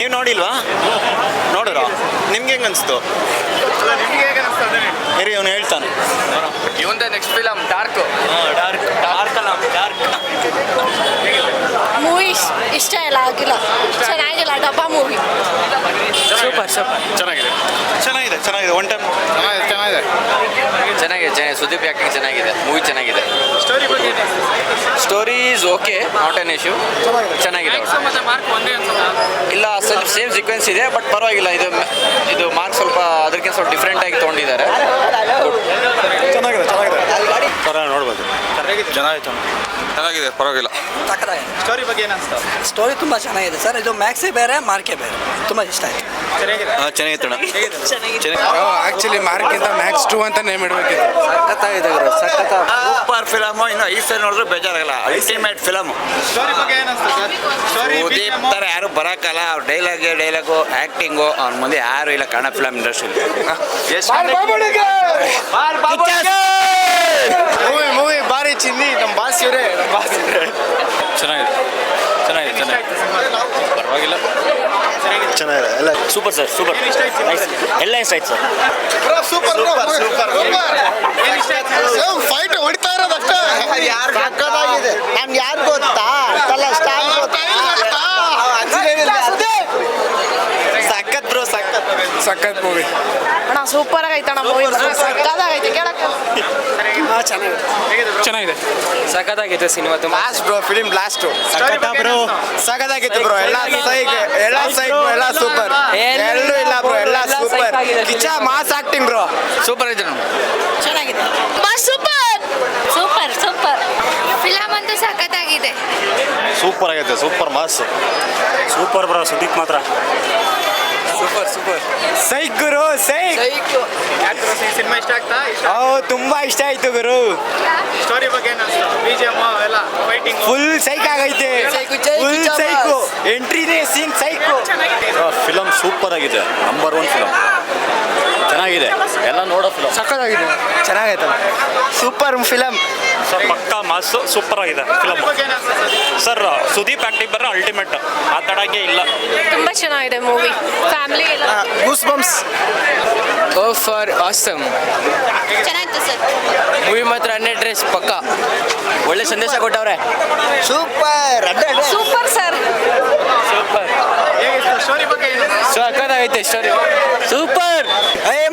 ನೀವು ನೋಡಿಲ್ವಾ? ನೋಡಿರೋ ನಿಮ್ಗೆ ಹೆಂಗೆ ಅನಿಸ್ತು? ನಿಮ್ಗೆ ಹೇಗೆ ಅನಿಸ್ತದೆ? ಹೇಳಿ, ಅವನು ಹೇಳ್ತಾನೆ. ಇವಂದೇ ನೆಕ್ಸ್ಟ್ ಫಿಲಮ್ ಡಾರ್ಕ್. ಮೂವಿ ಇಷ್ಟ ಇಲ್ಲ, ಆಗಿಲ್ಲ, ಚೆನ್ನಾಗಿಲ್ಲ. ಡಬ್ಬಾ ಮೂವಿ. ಸೂಪರ್ ಚೆನ್ನಾಗಿದೆ ಚೆನ್ನಾಗಿದೆ ಒನ್ ಟೈಮ್ ಚೆನ್ನಾಗಿದೆ. ಸುದೀಪ್ ಆ್ಯಕ್ಟಿಂಗ್ ಚೆನ್ನಾಗಿದೆ. ಮೂವಿ ಚೆನ್ನಾಗಿದೆ. ಸ್ಟೋರಿ ಬಗ್ಗೆ story is okay, not an issue. ಚೆನ್ನಾಗಿದೆ. ಇಲ್ಲ, ಸ್ವಲ್ಪ ಸೇಮ್ ಸೀಕ್ವೆನ್ಸ್ ಇದೆ, ಬಟ್ ಪರವಾಗಿಲ್ಲ. ಇದು ಮಾರ್ಕ್ ಸ್ವಲ್ಪ ಅದಕ್ಕಿಂತ ಸ್ವಲ್ಪ ಡಿಫ್ರೆಂಟ್ ಆಗಿ ತೊಗೊಂಡಿದ್ದಾರೆ. ಚೆನ್ನಾಗಿದೆ ನೋಡ್ಬೋದು. ಚೆನ್ನಾಗಿದೆ, ಪರವಾಗಿಲ್ಲ. ಸ್ಟೋರಿ ಬಗ್ಗೆ ಏನು ಅನಿಸ್ತು? ಸ್ಟೋರಿ ತುಂಬ ಚೆನ್ನಾಗಿದೆ ಸರ್. ಇದು ಮ್ಯಾಕ್ಸೇ ಬೇರೆ, ಮಾರ್ಕೆ ಬೇರೆ. ತುಂಬ ಇಷ್ಟ ಆಯಿತು. ಚೆನ್ನಾಗಿತ್ತು ಆಕ್ಚುಲಿ ಮಾರ್ಕ್ಕಿಂತ ಮ್ಯಾಕ್ಸ್ 2 ಅಂತ ನೇಮ್ ಇಡಬೇಕಿತ್ತು. ಸಖತ್ತಾಗಿದೆ ಗುರು, ಸಖತ್ತ. Super film. ಇನ್ನು ಈ ಸಲ ನೋಡಿದ್ರೆ ಬೇಜಾರಾಗಲ್ಲ. Ultimate film. ಸ್ಟೋರಿ ಬಗ್ಗೆ ಏನು ಅನಿಸ್ತದೆ? ಸುದೀಪ್ ಥರ ಯಾರು ಬರೋಕ್ಕಲ್ಲ. ಅವ್ರ ಡೈಲಾಗು ಆ್ಯಕ್ಟಿಂಗು ಅವ್ನ ಮುಂದೆ ಯಾರು ಇಲ್ಲ ಕನ್ನಡ ಫಿಲಮ್ ಇಂಡಸ್ಟ್ರಿಲಿ. ಮೂವಿ ಭಾರಿ ಚಿನ್ನಿ. ನಮ್ಮ ಬಾಸ್ ಇವರೇ. ಚೆನ್ನಾಗಿದೆ ಪರವಾಗಿಲ್ಲ. ಚೆನ್ನಾಗಿದೆ ಎಲ್ಲ. Super sir, super. ಎಲ್ಲ ಇಷ್ಟ ಆಯ್ತು ಸರ್. ಸೂಪರ್ ಫೈಟ್ ಹೊಡಿತಾ ಇರೋದಷ್ಟೇ. ಸಖತ್ತಾಗಿದೆ. ನಾನು ಯಾರು ಗೊತ್ತಾ? ಸಖತ್ ಮೂವಿ. ಅಣ್ಣ ಸೂಪರ್ ಆಗೈತಣ್ಣ ಮೂವಿ. ಸಕ್ಕತ್ತಾಗೈತೆ ಕೇಳಕ್ಕೆ. ಚೆನ್ನಾಗಿದೆ. ಸಖತ್ತಾಗಿದೆ ಸಿನಿಮಾ. ತುಂಬ ಬ್ರೋ, ಫಿಲಿಂ ಬ್ಲಾಸ್ಟ್. ಸಖತ್ತಾಗಿತ್ತು ಬ್ರೋ. ಎಲ್ಲ ಸೂಪರ್. ಎಲ್ಲೂ ಇಲ್ಲ ಬ್ರೋ, ಎಲ್ಲ super. Kiccha mass acting bro. Super ಇದೆ. ಚೆನ್ನಾಗಿದೆ. ಸೂಪರ್ ಫಿಲಮ್ ಅಂತೂ ಸಖತ್ತಾಗಿದೆ. ಸೂಪರ್ ಆಗೈತೆ, super mass. Super bro, Sudeep ಮಾತ್ರ ಸೂಪರ್. ಸೈಕ್ ಗುರು, ಸೈಕ್. ಸಿನಿಮಾ ಇಷ್ಟ ಆಗ್ತಾ? ತುಂಬಾ ಇಷ್ಟ ಆಯ್ತು ಗುರು. ಸ್ಟೋರಿ ಬಗ್ಗೆ ಏನು ಅನಿಸ್ತು? BGM ಎಲ್ಲ ಫೈಟಿಂಗ್ ಫುಲ್ ಸೈಕ್ ಆಗೈತೆ. Full psych. ಎಂಟ್ರಿನೇ ಸೀನ್ ಸೈಕು. ಫಿಲಮ್ ಸೂಪರ್ ಆಗಿದೆ. Number 1 film. ಚೆನ್ನಾಗಿದೆ, ಎಲ್ಲ ನೋಡೋ ಫಿಲಮ್. ಸಖತ್ತಾಗಿದೆ. ಚೆನ್ನಾಗೈತಲ್ಲ. Super film sir. ಪಕ್ಕಾ ಮಾಸು, ಸೂಪರ್ ಆಗಿದೆ ಫಿಲಮ್ ಸರ್. ಸುದೀಪ್ ಆಕ್ಟಿಂಗ್ ಬರೋ ಅಲ್ಟಿಮೇಟ್, ಮಾತಾಡೋಕ್ಕೆ ಇಲ್ಲ. ತುಂಬಾ ಚೆನ್ನಾಗಿದೆ ಮೂವಿ. ಫ್ಯಾಮಿಲಿ ಎಲ್ಲ goose bumps. Go for awesome. ಚೆನ್ನಾಗಿತ್ತು ಸರ್. ಮೂವಿ ಮಾತ್ರ 100 ರೇಸ್ ಪಕ್ಕ. ಒಳ್ಳೆ ಸಂದೇಶ ಕೊಟ್ಟವ್ರೆ. Super sir. ಸ್ಟೋರಿ ಬಗ್ಗೆ ಏನು? ಸಖತ್ತಾಗೈತೆ ಸ್ಟೋರಿ. ಸೂಪರ್.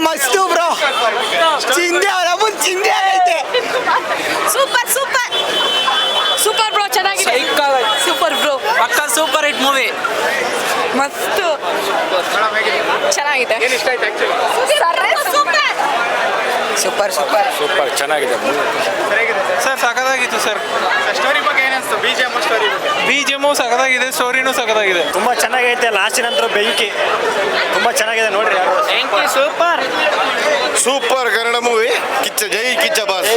ಮಸ್ತು ಬ್ರೋ. ಚಿಂದೆ ಚಿಂದೆ ಆಗೈತೆ. ಸೂಪರ್ ಬ್ರೋ, ಚೆನ್ನಾಗಿದೆ. ಸೂಪರ್ ಬ್ರೋ, ಪಕ್ಕ ಸೂಪರ್ ಹಿಟ್ ಮೂವಿ. ಮಸ್ತ್ ಚೆನ್ನಾಗಿದೆ. ಏನು ಇಷ್ಟ ಆಯ್ತು ಆ್ಯಕ್ಚುಲಿ? ಸೂಪರ್ ಚೆನ್ನಾಗಿದೆ. ಸರ್ ಸಖತ್ತಾಗಿತ್ತು ಸರ್. ಸ್ಟೋರಿ ಬಗ್ಗೆ ಏನು ಅನಿಸ್ತು? BGM ಸ್ಟೋರಿ ಬಗ್ಗೆ. BGM ಸಖತ್ತಾಗಿದೆ, ಸ್ಟೋರಿನೂ ಸಖತ್ತಾಗಿದೆ. ತುಂಬ ಚೆನ್ನಾಗೈತೆ. ಲಾಸ್ಟಿನ ನಂತರ ಬೆಂಕಿ ತುಂಬ ಚೆನ್ನಾಗಿದೆ. ನೋಡ್ರಿ ಸೂಪರ್ ಕನ್ನಡ ಮೂವಿ. ಜೈ Kichcha boss.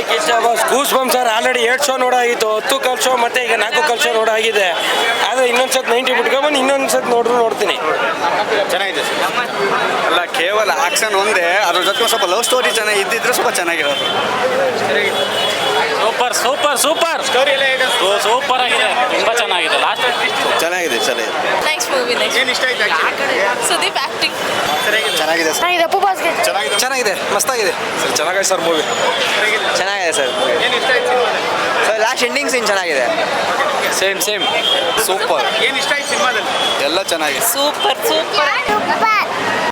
Goose bump sir. Already 2 show ನೋಡಾಗಿತ್ತು. 10 ಕಲ್ ಶೋ ಮತ್ತೆ ಈಗ 4 ಕಲ್ ಶೋ ನೋಡಾಗಿದೆ. ಆದರೆ ಇನ್ನೊಂದ್ಸತ್ 90 ಬಿಟ್ಕೊಂಬಂದು ಇನ್ನೊಂದ್ಸತ್ ನೋಡ್ತೀನಿ. ಚೆನ್ನಾಗಿದೆ. ಅಲ್ಲ, ಕೇವಲ ಆಕ್ಷನ್ ಒಂದೇ. ಅದ್ರ ಜೊತೆ ಸ್ವಲ್ಪ ಲವ್ ಸ್ಟೋರಿ ಚೆನ್ನಾಗಿ ಇದ್ದಿದ್ರೆ ಸ್ವಲ್ಪ ಚೆನ್ನಾಗಿರೋದು. ಸೂಪರ್ ಸ್ಟೋರಿ ಎಲ್ಲ ಹೇಗೆ ಅನಿಸ್ತು? ಸೂಪರ್ ಆಗಿದೆ, ತುಂಬ ಚೆನ್ನಾಗಿದೆ. ಲಾಸ್ಟ್ ಚೆನ್ನಾಗಿದೆ. Next movie. ಏನು ಇಷ್ಟ ಆಯ್ತು ಆ್ಯಕ್ಚುಲಿ? ಸುದೀಪ್ ಆಕ್ಟಿಂಗ್ ಚೆನ್ನಾಗಿದೆ ಸರ್. ಚೆನ್ನಾಗಿದೆ. ಬಾಸ್ಗೆ ಚೆನ್ನಾಗಿದೆ, ಮಸ್ತಾಗಿದೆ ಸರ್. ಚೆನ್ನಾಗಿದೆ ಸರ್ ಮೂವಿ. ಚೆನ್ನಾಗಿದೆ ಸರ್. ಏನು ಇಷ್ಟ ಆಯ್ತು ಸಿನಿಮಾದಲ್ಲಿ? ಸರ್ ಲಾಸ್ಟ್ ಎಂಡಿಂಗ್ ಸೀನ್ ಚೆನ್ನಾಗಿದೆ. Same super. ಏನು ಇಷ್ಟ ಆಯ್ತು ಸಿನಿಮಾದಲ್ಲಿ? ಎಲ್ಲ ಚೆನ್ನಾಗಿದೆ. ಸೂಪರ್